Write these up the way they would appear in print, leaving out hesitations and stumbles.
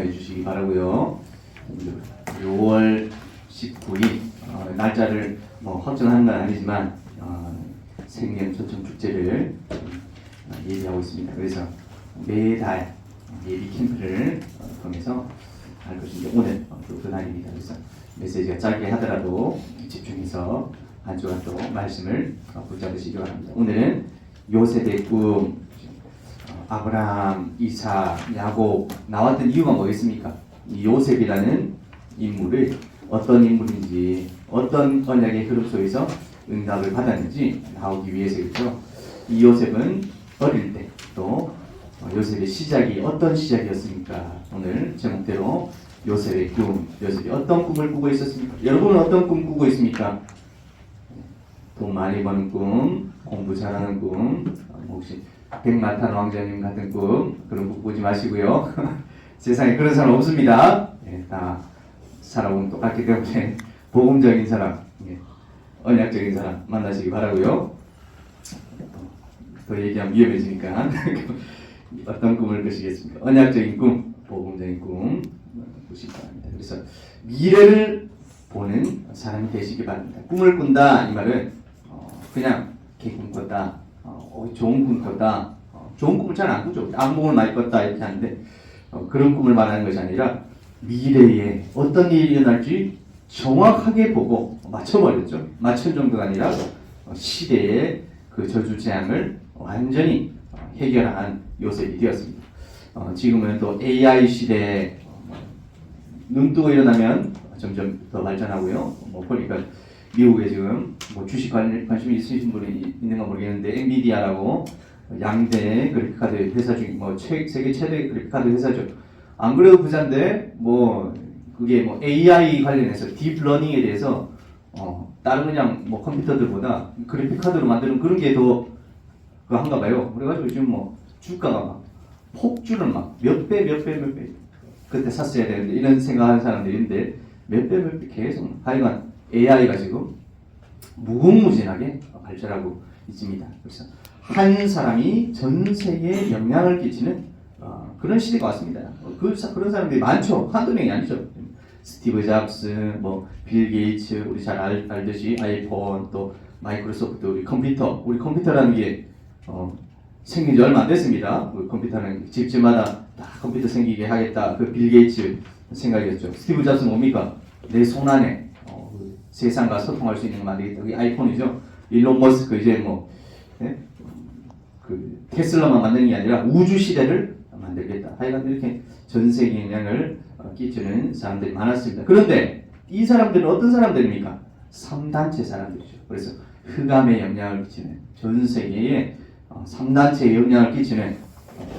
기억하여 주시기 바라고요. 6월 19일 날짜를 확정하는 건 아니지만 생명 초청 축제를 예비하고 있습니다. 그래서 매달 예비 캠프를 통해서 할 것인데 오늘 또 그날입니다. 그래서 메시지가 짧게 하더라도 집중해서 한 주간 또 말씀을 붙잡으시기 바랍니다. 오늘은 요셉의 꿈, 아브라함, 이삭, 야곱 나왔던 이유가 뭐겠습니까? 이 요셉이라는 인물을 어떤 인물인지 어떤 언약의 흐름 속에서 응답을 받았는지 나오기 위해서겠죠. 이 요셉은 어릴 때 또 요셉의 시작이 어떤 시작이었습니까? 오늘 제목대로 요셉의 꿈, 요셉이 어떤 꿈을 꾸고 있었습니까? 여러분은 어떤 꿈 꾸고 있습니까? 돈 많이 버는 꿈, 공부 잘하는 꿈, 혹시 백마탄 왕자님 같은 꿈, 그런 꿈 꾸지 마시고요. 세상에 그런 사람 없습니다. 다 살아보면 똑같기 때문에 복음적인 사람, 언약적인 사람 만나시기 바라고요. 더 얘기하면 위험해지니까 어떤 꿈을 꾸시겠습니까? 언약적인 꿈, 복음적인 꿈 꾸시기 바랍니다. 그래서 미래를 보는 사람이 되시기 바랍니다. 꿈을 꾼다 이 말은 그냥 개 꿈 꿨다, 좋은 꿈 꿨다, 좋은 꿈을 잘 안 꾸죠. 악몽을 많이 꿨다 이렇게 하는데 그런 꿈을 말하는 것이 아니라 미래에 어떤 일이 일어날지 정확하게 보고 맞춰버렸죠. 맞춘 정도가 아니라 시대의 그 저주 재앙을 완전히 해결한 요셉이 되었습니다. 지금은 또 AI 시대에 눈 뜨고 일어나면 점점 더 발전하고요. 보니까 미국에 지금 주식 관심이 있으신 분이 있는가 모르겠는데 엔비디아라고 양대 그래픽카드 회사 중에 세계 최대 그래픽카드 회사죠. 안 그래도 부자인데 그게 AI 관련해서 딥러닝에 대해서 다른 그냥 컴퓨터들보다 그래픽카드로 만드는 그런 게 더 한가 봐요. 그래가지고 지금 주가가 막 폭주는 막 몇 배 그때 샀어야 되는데 이런 생각하는 사람들이 있는데 몇 배 계속 하여간 AI가 지금 무궁무진하게 발전하고 있습니다. 그래서 한 사람이 전 세계에 영향을 끼치는 그런 시대가 왔습니다. 그런 사람들이 많죠. 한두 명이 아니죠. 스티브 잡스, 빌 게이츠, 우리 잘 알듯이 아이폰, 또 마이크로소프트, 우리 컴퓨터라는 게 생긴 지 얼마 안 됐습니다. 컴퓨터는 집집마다 다 컴퓨터 생기게 하겠다. 그 빌 게이츠 생각이었죠. 스티브 잡스 뭡니까? 내 손 안에 세상과 소통할 수 있는 거 만들겠다. 그게 아이폰이죠. 일론 머스크 이제 그 테슬라만 만드는 게 아니라 우주 시대를 만들겠다. 하여간 이렇게 전 세계에 영향을 끼치는 사람들이 많았습니다. 그런데 이 사람들은 어떤 사람들입니까? 3단체 사람들이죠. 그래서 흑암에 영향을 끼치는 전 세계에 3단체에 영향을 끼치는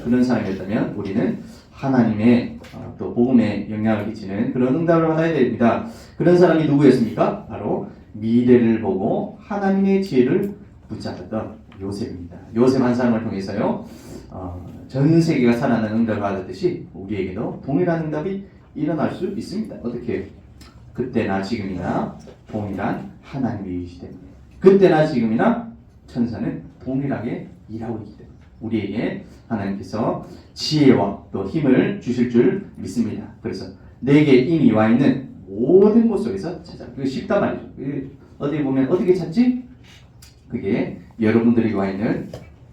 그런 사람이었다면 우리는 하나님의 또 복음에 영향을 끼치는 그런 응답을 받아야 됩니다. 그런 사람이 누구였습니까? 바로 미래를 보고 하나님의 지혜를 붙잡았던 요셉입니다. 요셉 한 사람을 통해서요 전 세계가 살아나는 응답을 받았듯이 우리에게도 동일한 응답이 일어날 수 있습니다. 어떻게? 그때나 지금이나 동일한 하나님이시기 때문에 그때나 지금이나 천사는 동일하게 일하고 있기 때문에 우리에게 하나님께서 지혜와 또 힘을 주실 줄 믿습니다. 그래서 내게 이미 와 있는 모든 곳 속에서 찾아. 그게 쉽단 말이죠. 어디 보면 어떻게 찾지? 그게 여러분들이 와 있는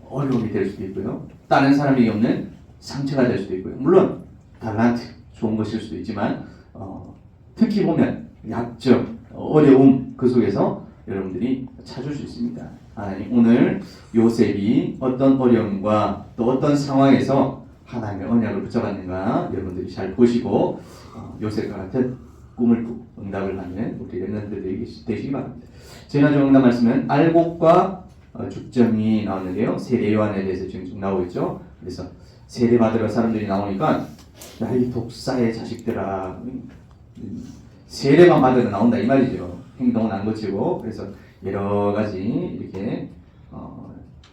어려움이 될 수도 있고요. 다른 사람이 없는 상처가 될 수도 있고요. 물론 달란트 좋은 것일 수도 있지만 특히 보면 약점, 어려움 그 속에서 여러분들이 찾을 수 있습니다. 하나님 오늘 요셉이 어떤 어려움과 또 어떤 상황에서 하나님의 언약을 붙잡았는가 여러분들이 잘 보시고 요셉과 같은 꿈을 꾸고 응답을 받는 우리 렘넌트들이 되시기 바랍니다. 지난주 응답 말씀은 알곡과 죽점이 나오는데요. 세례 요한에 대해서 지금 쭉 나오고 있죠. 그래서 세례 받으러 사람들이 나오니까 야, 이 독사의 자식들아 세례만 받으러 나온다 이 말이죠. 행동은 안 고치고. 그래서 여러 가지 이렇게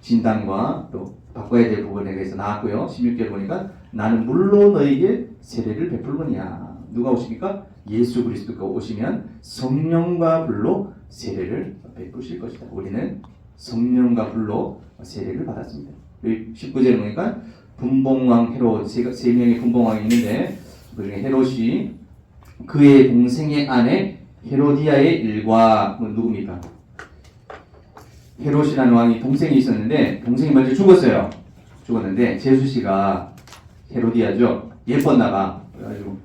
진단과 또 바꿔야 될 부분에 대해서 나왔고요. 16절 보니까 나는 물로 너에게 세례를 베풀거니와 누가 오십니까? 예수 그리스도가 오시면 성령과 불로 세례를 베푸실 것이다. 우리는 성령과 불로 세례를 받았습니다. 19절에 보니까 분봉왕 헤롯 세 명의 분봉왕이 있는데 그중에 헤롯이 그의 동생의 아내 헤로디아의 일과 누굽니까? 헤롯이라는 왕이 동생이 있었는데 동생이 먼저 죽었어요. 죽었는데 제수씨가 헤로디아죠. 예뻤나봐. 그래가지고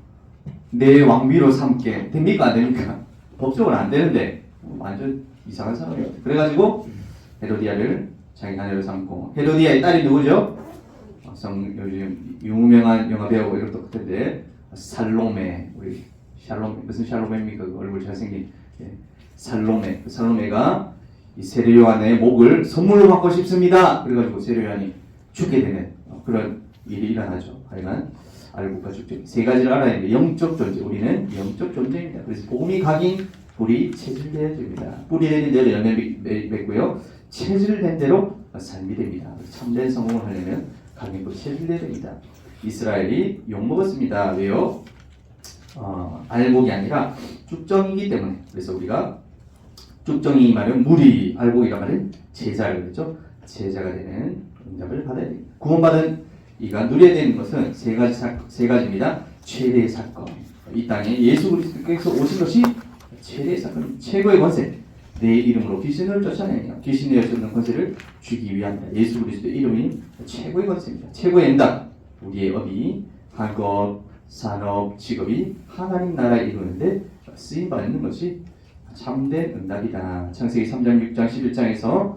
내 왕비로 삼게 됩니까 안 됩니까? 법적으로 안 되는데 완전 이상한 사람이에요. 그래가지고 헤로디아를 자기 아내로 삼고 헤로디아의 딸이 누구죠? 요즘 유명한 영화 배우 이런 것도 같은데 살로메 우리 샬롬 무슨 샬롬입니까? 그 얼굴 잘생긴 살로메 그 살로메가 이 세례 요한의 목을 선물로 받고 싶습니다. 그래가지고 세례 요한이 죽게 되는 그런 일이 일어나죠. 하여간 알고 가죽죠. 세 가지를 알아야 되는데 영적 존재 우리는 영적 존재입니다. 그래서 복음이 각인 뿌리 체질돼야 됩니다. 뿌리 내린 대로 열매 맺고요. 체질된 대로 삶이 됩니다. 참된 성공을 하려면 각인 뿌리 체질돼야 됩니다. 이스라엘이 욕먹었습니다. 왜요? 알곡이 아니라 쭉정이기 때문에. 그래서 우리가 쭉정이 말은 무리, 알곡이라 말은 제자를 그랬죠. 제자가 되는 응답을 받아야 됩니다. 구원받은 이가 누려야 되는 것은 세 가지입니다. 최대의 사건. 이 땅에 예수 그리스도께서 오신 것이 최대의 사건, 최고의 권세. 내 이름으로 귀신을 쫓아내며 귀신 내어 쫓는 권세를 주기 위함이다. 예수 그리스도의 이름이 최고의 권세입니다. 최고의 응답. 우리의 업이 학업, 산업, 직업이 하나님 나라에 이루는데 쓰임받는 것이 참된 응답이다. 창세기 3장, 6장, 11장에서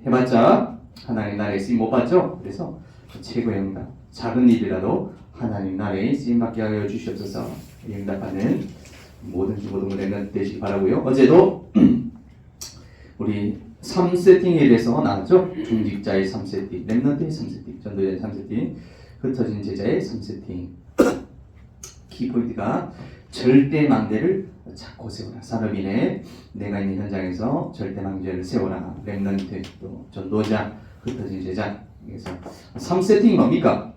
해봤자 하나님 나라에 쓰임 못 받죠? 그래서 최고의 응답. 작은 일이라도 하나님 나라에 쓰임받게 하여 주시옵소서. 응답하는 모든 주보도 렘넌트 되시기 바라고요. 어제도 우리 3세팅에 대해서 나왔죠? 중직자의 3세팅, 렘넌트의 3세팅, 전도자의 3세팅, 흩어진 제자의 3세팅. 키포인트가 절대망대를 찾고 세워라. 산업인의 내가 있는 현장에서 절대망대를 세워라. 렘넌트, 또 전도자, 흩어진 제자. 그래서 3세팅이 뭡니까?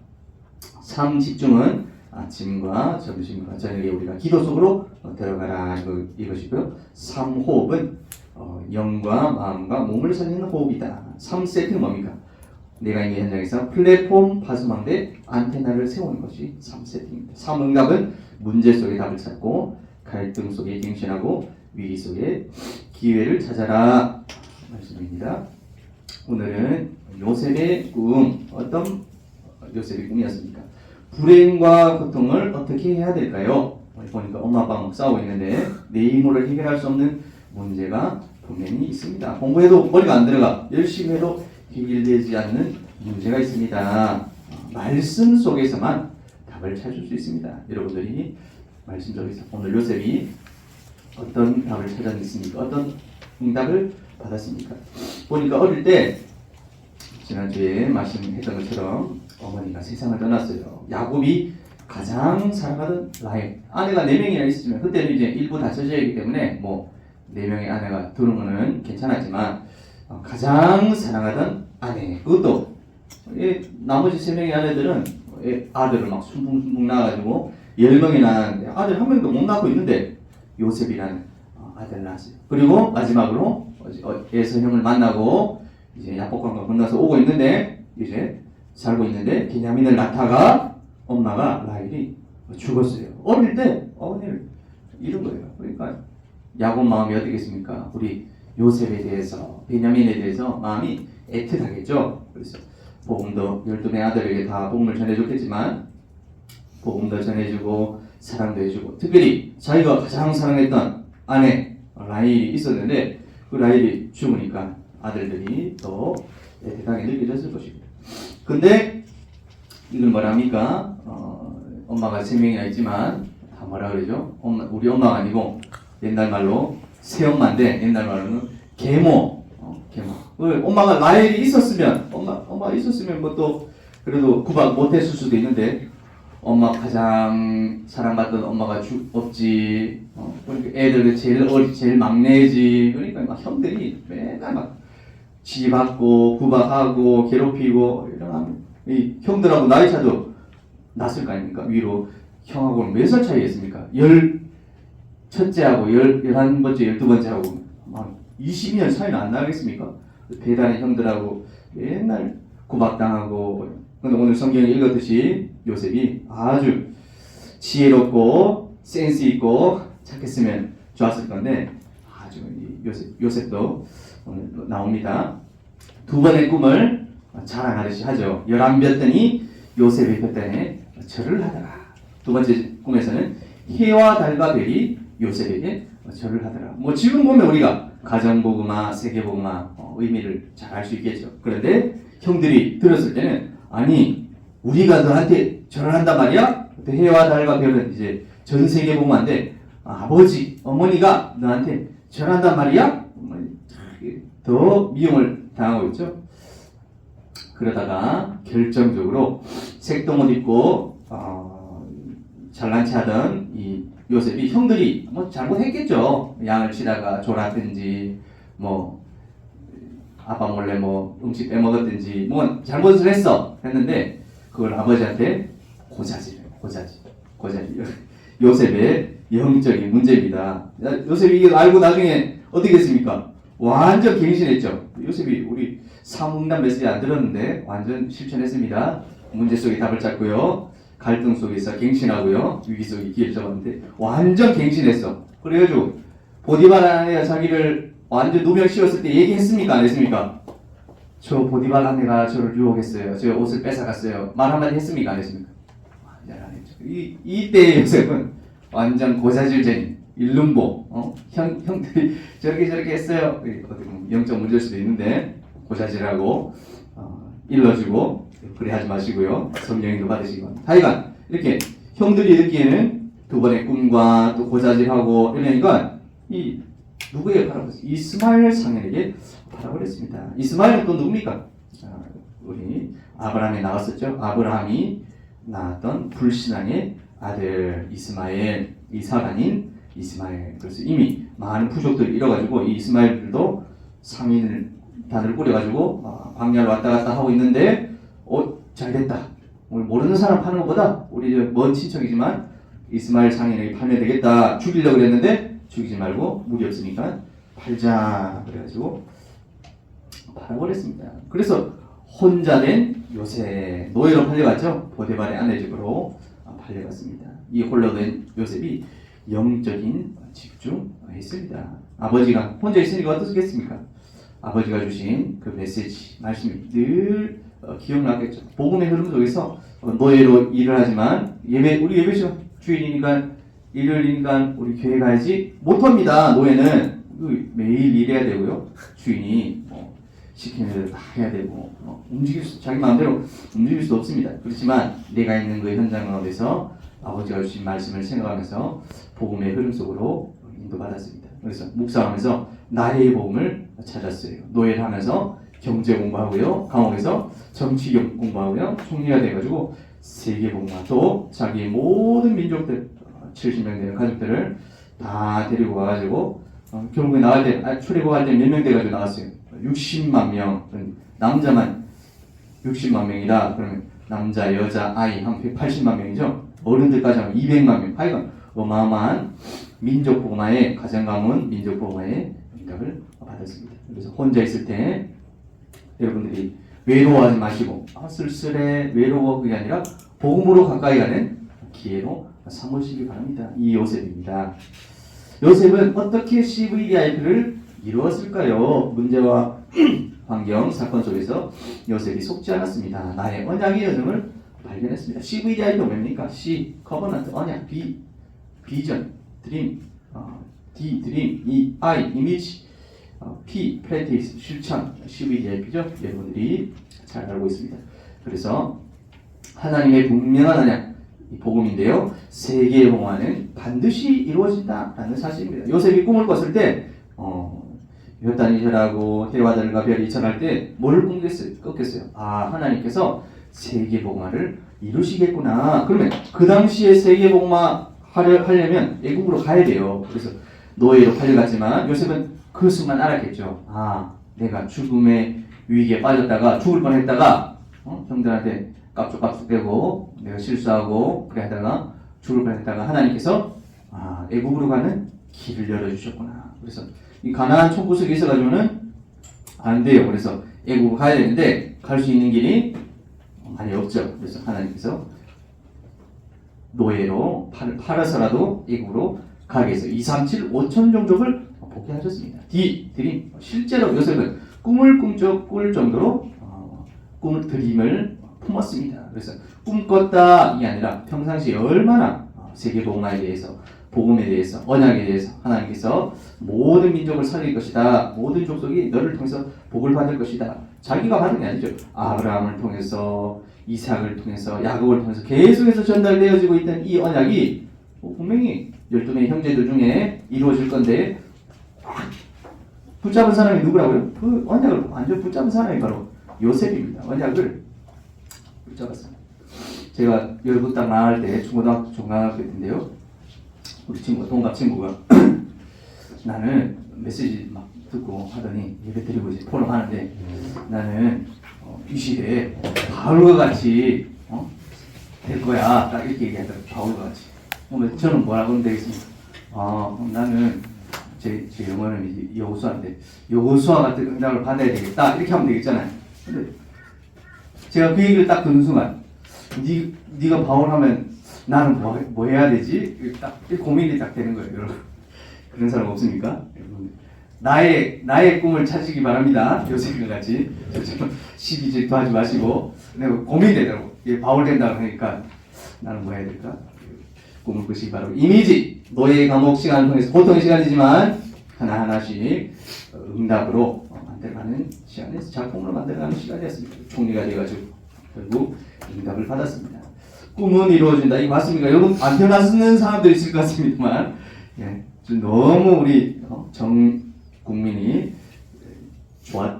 3집중은 아침과 점심과 저녁에 우리가 기도 속으로 들어가라 이것이고요. 3호흡은 영과 마음과 몸을 살리는 호흡이다. 3세팅은 뭡니까? 내가 있는 현장에서 플랫폼 파수망대 안테나를 세우는 것이 3세팅입니다. 3응답은 문제 속에 답을 찾고 갈등 속에 갱신하고 위기 속에 기회를 찾아라 말씀입니다. 오늘은 요셉의 꿈, 어떤 요셉의 꿈이었습니까? 불행과 고통을 어떻게 해야 될까요? 보니까 엄마 아빠가 싸우고 있는데 내 힘으로 해결할 수 없는 문제가 분명히 있습니다. 공부해도 머리가 안 들어가. 열심히 해도 해결되지 않는 문제가 있습니다. 말씀 속에서만 답을 찾을 수 있습니다. 여러분들이 말씀 속에서 오늘 요셉이 어떤 답을 찾았습니까? 어떤 응답을 받았습니까? 보니까 어릴 때 지난주에 말씀했던 것처럼 어머니가 세상을 떠났어요. 야곱이 가장 사랑하던 라헬 아내가 4명이나 있었지만 그때는 이제 일부 다쳐져있기 때문에 뭐 4명의 아내가 두는 거는 괜찮았지만 가장 사랑하던 아내 그것도 나머지 3명의 아내들은 아들을 막 순풍순풍 낳아가지고 10명이 낳았는데 아들 한 명도 못 낳고 있는데 요셉이라는 아들을 낳았어요. 그리고 마지막으로 에서 형을 만나고 이제 야복강을 건너서 오고 있는데 이제 살고 있는데 베냐민을 낳다가 엄마가 라헬이 죽었어요. 어릴 때 어머니를 잃은 거예요. 그러니까 야곱 마음이 어떻겠습니까? 우리 요셉에 대해서 베냐민에 대해서 마음이 애틋하겠죠. 그래서 복음도 12명 아들에게 다 복음을 전해줬겠지만 복음도 전해주고 사랑도 해주고 특별히 자기가 가장 사랑했던 아내 라헬이 있었는데 그 라헬이 죽으니까 아들들이 더 애틋하게 느껴졌을 것입니다. 근데 이건 뭐랍니까? 엄마가 3명이나 있지만 다 뭐라 그러죠? 우리 엄마가 아니고 옛날 말로 새엄마인데 옛날 말로는 계모. 계모. 엄마가 라헬이 있었으면 엄마가 있었으면 뭐 또 그래도 구박 못했을 수도 있는데 엄마 가장 사랑받던 엄마가 없지. 그러니까 애들 제일 막내지. 그러니까 막 형들이 맨날 막 지받고 구박하고 괴롭히고 이런 이 형들하고 나이 차도 났을 거 아닙니까? 위로 형하고는 몇 살 차이겠습니까? 첫째하고 11번째, 12번째하고 막 20년 차이는 안 나겠습니까? 배단의 형들하고 맨날 구박당하고 근데 오늘 성경에 읽었듯이 요셉이 아주 지혜롭고 센스 있고 착했으면 좋았을 건데 아주 요셉도 오늘 나옵니다. 두 번의 꿈을 자랑하듯이 하죠. 11볕더니 요셉의 볕단에 절을 하더라. 두 번째 꿈에서는 해와 달과 별이 요셉에게 절을 하더라. 뭐 지금 보면 우리가 가정복음화, 세계복음화 의미를 잘 알 수 있겠죠. 그런데 형들이 들었을 때는 아니 우리가 너한테 절을 한단 말이야? 해와 달과 별은 이제 전 세계 복음화인데 아버지, 어머니가 너한테 절한단 말이야? 더 미움을 당하고 있죠. 그러다가 결정적으로 색동옷 입고 잘난 체 하던 이 요셉이 형들이 뭐 잘못했겠죠. 양을 치다가 졸았든지 뭐 아빠 몰래 뭐 음식 빼먹었든지 뭐 잘못을 했는데 그걸 아버지한테 고자질. 요셉의 영적인 문제입니다. 요셉이 이걸 알고 나중에 어떻게 했습니까? 완전 갱신했죠. 요셉이 우리 사문단 메시지 안 들었는데 완전 실천했습니다. 문제 속에 답을 찾고요. 갈등 속에서 갱신하고요. 위기 속에 기회를 잡았는데 완전 갱신했어. 그래가지고 보디발 아내가 자기를 완전 누명 씌웠을 때 얘기했습니까? 안 했습니까? 저 보디발 아내가 저를 유혹했어요. 저 옷을 뺏어갔어요. 말 한마디 했습니까? 안 했습니까? 완전 안 했죠. 이때 요셉은 완전 고자질쟁이, 일름보, 형들이 저렇게 했어요. 어떻게 보면 영적 문제일 수도 있는데 고자질하고 일러주고 그래 하지 마시고요. 성령님도 받으시기 바랍니다. 하여간 이렇게 형들이 듣기에는 두 번의 꿈과 또 고자질하고 이러니까 이 누구에게 팔아버렸어요? 이스마엘 상인에게 팔아버렸습니다. 이스마엘은 또 누굽니까? 우리 아브라함에 나왔었죠. 아브라함이 낳았던 불신앙의 아들 이스마엘, 이삭 아닌 이스마엘. 그래서 이미 많은 부족들을 잃어가지고 이 이스마엘들도 상인단을 꾸려가지고 광야를 왔다 갔다 하고 있는데 잘됐다. 오늘 모르는 사람 파는 것보다 우리 먼 친척이지만 이스마엘 상인에게 팔면 되겠다. 죽이려고 그랬는데 죽이지 말고 물이 없으니까 팔자 그래가지고 팔아버렸습니다. 그래서 혼자 된 요셉 노예로 팔려갔죠. 보디발의 아내 집으로 팔려갔습니다. 이 홀로 된 요셉이 영적인 집중했습니다. 아버지가 혼자 있으니까 어떻겠습니까? 아버지가 주신 그 메시지 말씀이 늘 기억나겠죠. 복음의 흐름 속에서 노예로 일을 하지만 우리 예배시간 주일이니까 일요일이니까 우리 교회 가야지 못합니다. 노예는 매일 일해야 되고요. 주인이 시키는 대로 다 해야 되고 자기 마음대로 움직일 수 없습니다. 그렇지만 내가 있는 그 현장 가운데서 아버지가 주신 말씀을 생각하면서 복음의 흐름 속으로 인도받았습니다. 그래서 묵상하면서 나의 복음을 찾았어요. 노예를 하면서 경제 공부하고요. 감옥에서 정치 공부하고요. 총리가 돼가지고 세계 복음화 또 자기 모든 민족들 70명 되는 가족들을 다 데리고 가가지고 결국에 나갈 때 출애굽할 때 몇 명 돼가지고 나왔어요. 60만 명. 남자만 60만 명이다. 그러면 남자, 여자, 아이 한 180만 명이죠. 어른들까지 하면 200만 명. 하여간 어마어마한 민족 복음화의 가정 가문 민족 복음화의 응답을 받았습니다. 그래서 혼자 있을 때 여러분들이 외로워하지 마시고 쓸쓸해 외로워 그게 아니라 복음으로 가까이 가는 기회로 삼으시기 바랍니다. 이 요셉입니다. 요셉은 어떻게 CVDIP를 이루었을까요? 문제와 환경, 사건 속에서 요셉이 속지 않았습니다. 나의 언약의 여정을 발견했습니다. CVDIP가 뭡니까? C, 커버넌트, 언약, B, 비전, 드림, D, 드림, E, I, 이미지, P, 프랙티스, 실천, CVDIP죠. 여러분들이 잘 알고 있습니다. 그래서 하나님의 분명한 언약, 이 복음인데요. 세계의 봉화는 반드시 이루어진다라는 사실입니다. 요셉이 꿈을 꿨을 때 요단이 절하고 해와 달과 별이 절할 때 뭐를 꿨겠어요? 하나님께서 세계 복음화를 이루시겠구나. 그러면 그 당시에 세계 복음화 하려면 애국으로 가야 돼요. 그래서 노예로 팔려갔지만 요셉은 그 순간 알았겠죠. 내가 죽음의 위기에 빠졌다가 죽을 뻔했다가 형들한테 깝죽깝죽대고 내가 실수하고 그래 하다가 죽을 뻔했다가 하나님께서 애국으로 가는 길을 열어주셨구나. 그래서 이 가나안 총구석에 있어가지고는 안 돼요. 그래서 애국으로 가야 되는데 갈 수 있는 길이 많이 없죠. 그래서 하나님께서 노예로 팔아서라도 애국으로 가게 해서 237 5천 종족을 복귀하셨습니다. 드림 실제로 요셉은 꿈을 꿀 정도로 꿈을 드림을 품었습니다. 그래서 꿈꿨다 이 아니라 평상시에 얼마나 세계복음화에 대해서 복음에 대해서 언약에 대해서 하나님께서 모든 민족을 살릴 것이다. 모든 족속이 너를 통해서 복을 받을 것이다. 자기가 받은 게 아니죠. 아브라함을 통해서 이삭을 통해서 야곱을 통해서 계속해서 전달되어지고 있던 이 언약이 분명히 12명의 형제들 중에 이루어질 건데 붙잡은 사람이 누구라고요? 그 언약을 완전 붙잡은 사람이 바로 요셉입니다. 언약을 붙잡았습니다. 제가 여러분 딱 나갈 때 중고등학교 종강학교 때인데요. 우리 친구 동갑 친구가 나는 메시지 막 듣고 하더니 예배 드리고 이제 포럼 하는데 나는 이 시대에 바울과 같이 될 거야. 딱 이렇게 얘기하더라고요. 바울과 같이. 저는 뭐라고 하면 되겠습니까? 나는 제 영어는 이제 여호수아인데 여호수아 같은 응답을 받아야 되겠다. 이렇게 하면 되겠잖아요. 근데 제가 그 얘기를 딱 듣는 순간 네가 바울 하면 나는 뭐 해야 되지? 딱 고민이 딱 되는 거예요. 여러분 그런 사람 없습니까? 여러분 나의 꿈을 찾으시기 바랍니다. 요셉과 같이 시기 질투하지 마시고 내가 고민되더라고. 바울 된다고 하니까 나는 뭐 해야 될까? 꿈을 꾸시기 바라고. 이미지 노예 감옥 시간을 통해서 보통의 시간이지만 하나하나씩 응답으로 만들어가는 시간에서 작품으로 만들어가는 시간이었습니다. 총리가 돼가지고 결국 응답을 받았습니다. 꿈은 이루어진다. 이거 맞습니까? 여러분 안 태어나는 사람들이 있을 것 같습니다만 너무 우리 전 국민이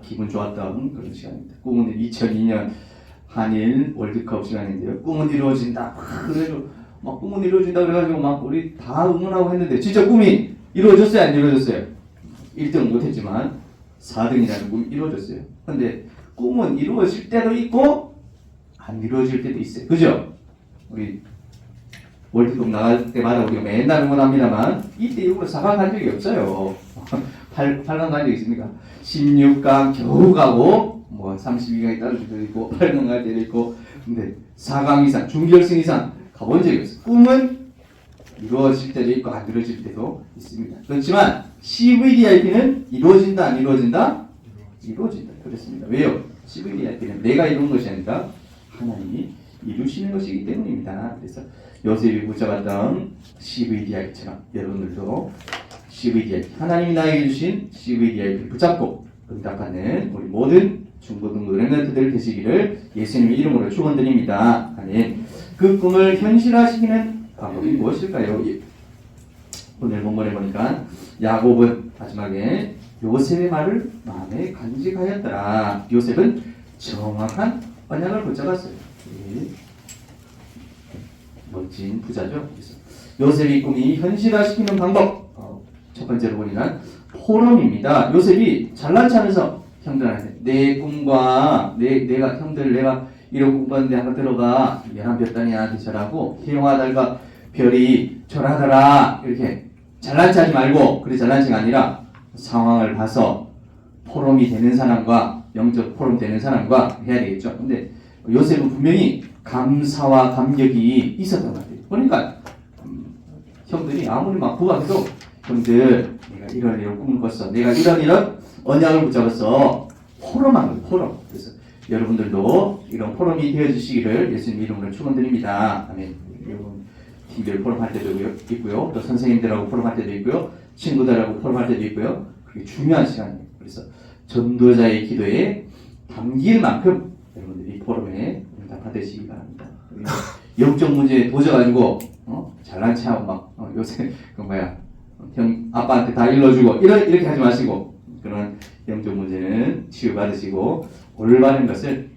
기분 좋았던 그런 시간입니다. 꿈은 2002년 한일 월드컵 시간인데요. 꿈은 이루어진다. 그래서 막 꿈은 이루어진다 그래가지고 막 우리 다 응원하고 했는데 진짜 꿈이 이루어졌어요? 안 이루어졌어요? 1등 못했지만 4등이라는 꿈이 이루어졌어요. 근데 꿈은 이루어질 때도 있고 안 이루어질 때도 있어요. 그죠? 우리 월드컵 나갈 때마다 우리가 맨날 응원합니다만 이때 이후로 4강 간 적이 없어요. 8강 간 적이 있습니까? 16강 겨우 가고 뭐 32강에 따를 때도 있고 8강 갈 때도 있고 근데 4강 이상 준결승 이상 가본 적이 없어요. 꿈은 이루어질 때도 있고 안 이루어질 때도 있습니다. 그렇지만 CVDIP는 이루어진다 안 이루어진다? 이루어진다. 그렇습니다. 왜요? CVDIP는 내가 이룬 것이 아니라 하나님이 이루시는 것이기 때문입니다. 그래서 요셉이 붙잡았던 CVDIP처럼 여러분들도 CVDIP 하나님이 나에게 주신 CVDIP를 붙잡고 응답하는 우리 모든 중고등부 렘넌트들 되시기를 예수님의 이름으로 축원드립니다. 아멘. 그 꿈을 현실화시키는 방법이 무엇일까요? 오늘 본문에 보니까 야곱은 마지막에 요셉의 말을 마음에 간직하였더라. 요셉은 정확한 언약을 붙잡았어요. 멋진 부자죠. 그래서 요셉이 꿈이 현실화시키는 방법 첫 번째로 보니까 포럼입니다. 요셉이 잘난 척하면서 형들한테 내 꿈과 내가 형들 내가 이런 꿈 꿨는데 한번 들어가 열한 몇 단이야 되셔라고 희영아 달과 별이 절하더라 이렇게 잘난 척하지 말고 그래 잘난 척이 아니라 상황을 봐서 포럼이 되는 사람과 영적 포럼 되는 사람과 해야 되겠죠. 근데 요셉은 분명히 감사와 감격이 있었던 것 같아요. 그러니까 형들이 아무리 막 부각해도 형들 내가 이런 꿈을 꿨어. 내가 이런 언약을 붙잡았어. 포럼한 거예요. 포럼. 그래서 여러분들도 이런 포럼이 되어주시기를 예수님 이름으로 축원드립니다. 아멘. 여러분 팀별 포럼 할 때도 있고요. 또 선생님들하고 포럼 할 때도 있고요. 친구들하고 포럼 할 때도 있고요. 그게 중요한 시간이에요. 그래서 전도자의 기도에 담길 만큼 여러분들이 포럼에 받으시기 바랍니다. 영적 문제에 도져가지고 잘난 체하고 막 요새 그 형 아빠한테 다 일러주고 이렇게 하지 마시고 그런 영적 문제는 치유받으시고 올바른 것을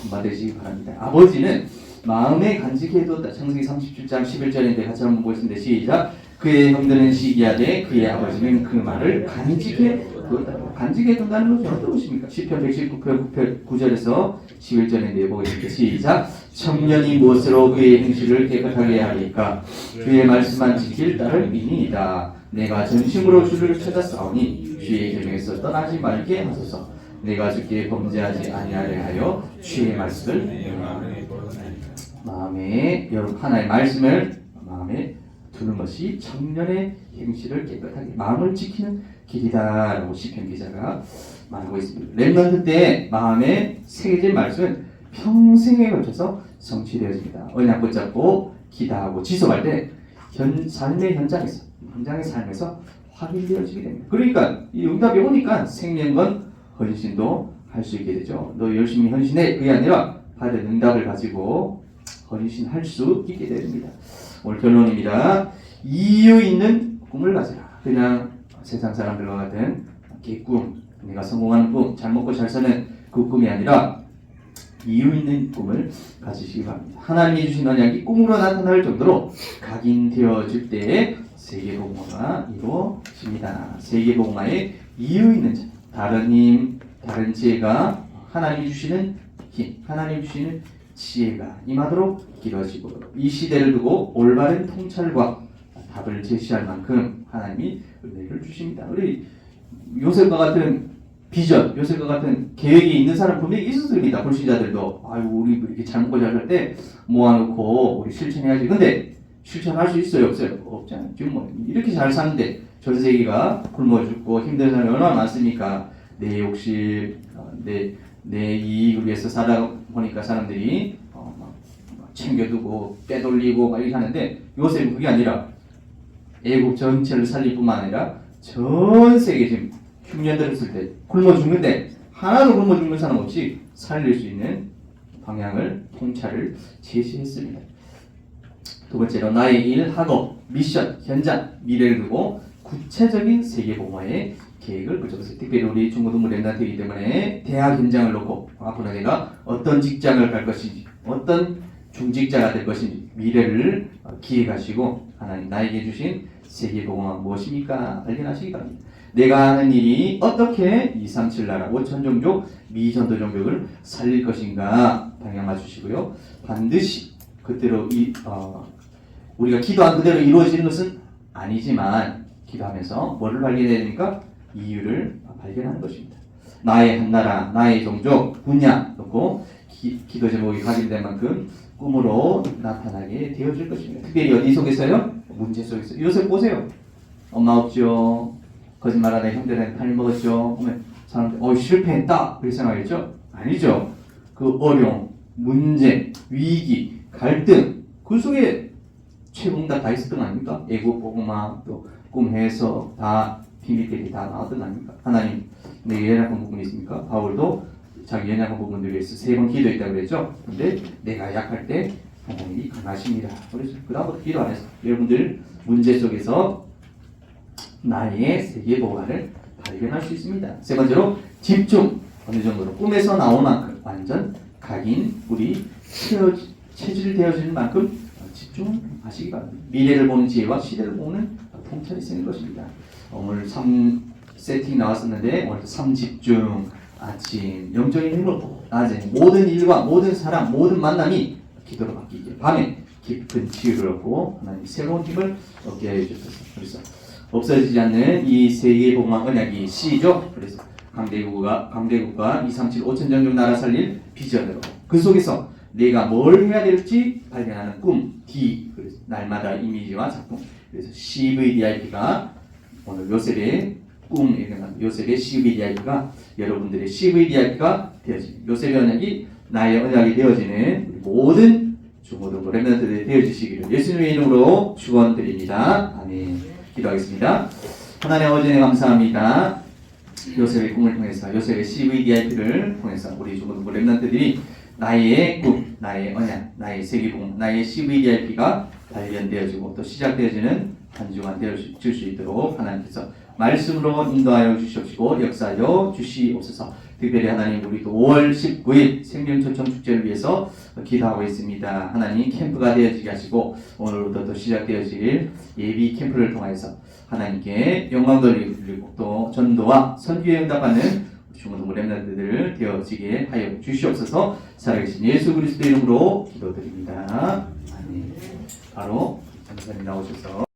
받으시기 바랍니다. 아버지는 마음에 간직해뒀다. 창세기 37장 11절인데 같이 한번 보겠습니다. 시작. 그의 형들은 시기하되 그의 아버지는 그 말을 간직해뒀다. 간직해둔다는 것은 어떤 것입니까? 시편 119편 9절에서 11절인데 보겠습니다. 시작. 청년이 무엇으로 그의 행실을 깨끗하게 하리까? 주의 말씀만 지킬 딸을 이니이다. 내가 전심으로 주를 찾았사오니 주의 계명에서 떠나지 말게 하소서. 내가 주께 범죄하지 아니하려 하여 주의 말씀을 마음에 여러분 하나의 말씀을 마음에 두는 것이 청년의 행실을 깨끗하게 마음을 지키는 길이다라고 시편 기자가 말하고 있습니다. 렘넌트 때 마음에 새겨진 말씀은 평생에 걸쳐서 성취되어집니다. 언약 붙잡고 기도하고 지속할 때 삶의 현장의 삶에서 확인되어지게 됩니다. 그러니까 이 응답이 오니까 생명건 헌신도 할 수 있게 되죠. 너 열심히 헌신해 그게 아니라 받은 응답을 가지고 헌신할 수 있게 됩니다. 오늘 결론입니다. 이유 있는 꿈을 가져라. 그냥 세상 사람들과 같은 개꿈, 내가 성공하는 꿈, 잘 먹고 잘 사는 그 꿈이 아니라 이유 있는 꿈을 가지시기 바랍니다. 하나님이 주신 언약이 꿈으로 나타날 정도로 각인되어질 때에 세계복음화가 이루어집니다. 세계복음화의 이유 있는 자, 다른 힘, 다른 지혜가 하나님이 주시는 힘, 하나님이 주시는 지혜가 임하도록 기도하시고 이 시대를 두고 올바른 통찰과 답을 제시할 만큼 하나님이 은혜를 주십니다. 우리 요셉과 같은 비전, 요셉과 같은 계획이 있는 사람 분명히 있었습니다. 불신자들도 아이고 우리 이렇게 잘 먹고 잘 살 때 모아놓고 우리 실천해야지. 근데 실천할 수 있어요, 없어요? 없잖아요. 지금 뭐 이렇게 잘 사는데 전 세계가 굶어 죽고 힘든 사람이 얼마나 많습니까? 내 욕심, 내 이익을 위해서 살다 보니까 사람들이 막 챙겨두고 빼돌리고 막 이렇게 하는데 요셉은 그게 아니라 애국 전체를 살릴 뿐만 아니라 전 세계 지금 흉년 들었을 때 굶어 죽는데 하나도 굶어 죽는 사람 없이 살릴 수 있는 방향을 통찰을 제시했습니다. 두 번째로 나의 일, 학업, 미션, 현장, 미래를 두고 구체적인 세계복음화의 계획을 그려봤어요. 특별히 우리 중고등부 렘넌트이기 때문에 대학 현장을 놓고 앞으로 내가 어떤 직장을 갈 것인지 어떤 중직자가 될 것인지 미래를 기획하시고 하나님 나에게 주신 세계복음화 무엇입니까? 발견하시기 바랍니다. 내가 하는 일이 어떻게 237 나라 5천 종족 미전도 종족을 살릴 것인가 방향 맞추시고요. 반드시 그대로 우리가 기도한 그대로 이루어지는 것은 아니지만 기도하면서 뭐를 발견해야 됩니까? 이유를 발견하는 것입니다. 나의 한 나라, 나의 종족, 분야 놓고 기도 제목이 각인된 만큼 꿈으로 나타나게 되어질 것입니다. 특별히 어디 속에서요? 문제 속에서. 요새 보세요. 엄마 없죠. 거짓말하다 형들한테 탈 먹었죠. 사람들 실패했다 그렇게 생각했죠? 아니죠. 그 어려움, 문제, 위기, 갈등 그 속에 최고응답 다 있었던 거 아닙니까? 애국, 복음화, 또 꿈 해석 다 비밀들이 다 나왔던 거 아닙니까? 하나님 내게 연약한 부분이 있습니까? 바울도 자기 연약한 부분들을 위해서 3번 기도했다고 그랬죠? 근데 내가 약할 때 하나님이 강하십니다. 그래서 그 다음부터 기도 안 했어. 여러분들 문제 속에서 나의 세계복음화를 발견할 수 있습니다. 세 번째로 집중. 어느 정도로 꿈에서 나온 만큼 완전 각인 우리 체질되어지는 만큼 집중하시기 바랍니다. 미래를 보는 지혜와 시대를 보는 통찰이 생길 것입니다. 오늘 3세팅 나왔었는데 오늘 3집중 아침 영적인 힘을 낮에 모든 일과 모든 사람 모든 만남이 기도로 바뀌게 밤에 깊은 치유를 얻고 하나님 새로운 힘을 얻게 해주셔서 그래서 없어지지 않는 이 세계복음화 언약이 C죠. 그래서 강대국과 237 5천 종족 나라 살릴 비전으로 그 속에서 내가 뭘 해야 될지 발견하는 꿈 D 그래서 날마다 이미지와 작품 그래서 CVDIP가 오늘 요셉의 꿈 요셉의 CVDIP가 여러분들의 CVDIP가 되어집니다. 요셉의 언약이 나의 언약이 되어지는 모든 중고등부 렘넌트들이 되어주시기를 예수님의 이름으로 축원드립니다. 아멘. 기도하겠습니다. 하나님 아버지 감사합니다. 요셉의 꿈을 통해서 요셉의 CVDIP를 통해서 우리 중고등부 렘넌트들이 나의 꿈, 나의 언약, 나의 세계복음, 나의 CVDIP가 발견되어지고 또 시작되어지는 한 주간 되어줄 수 있도록 하나님께서 말씀으로 인도하여 주시옵시고 역사하여 주시옵소서. 특별히 하나님 우리 또 5월 19일 생명초청 축제를 위해서 기도하고 있습니다. 하나님 캠프가 되어지게 하시고 오늘부터 또 시작되어질 예비 캠프를 통해서 하나님께 영광 돌리고 또 전도와 선교에 응답하는 중고등부 렘넌트들 되어지게 하여 주시옵소서. 살아계신 예수 그리스도 이름으로 기도드립니다. 아멘. 바로 전사님 나오셔서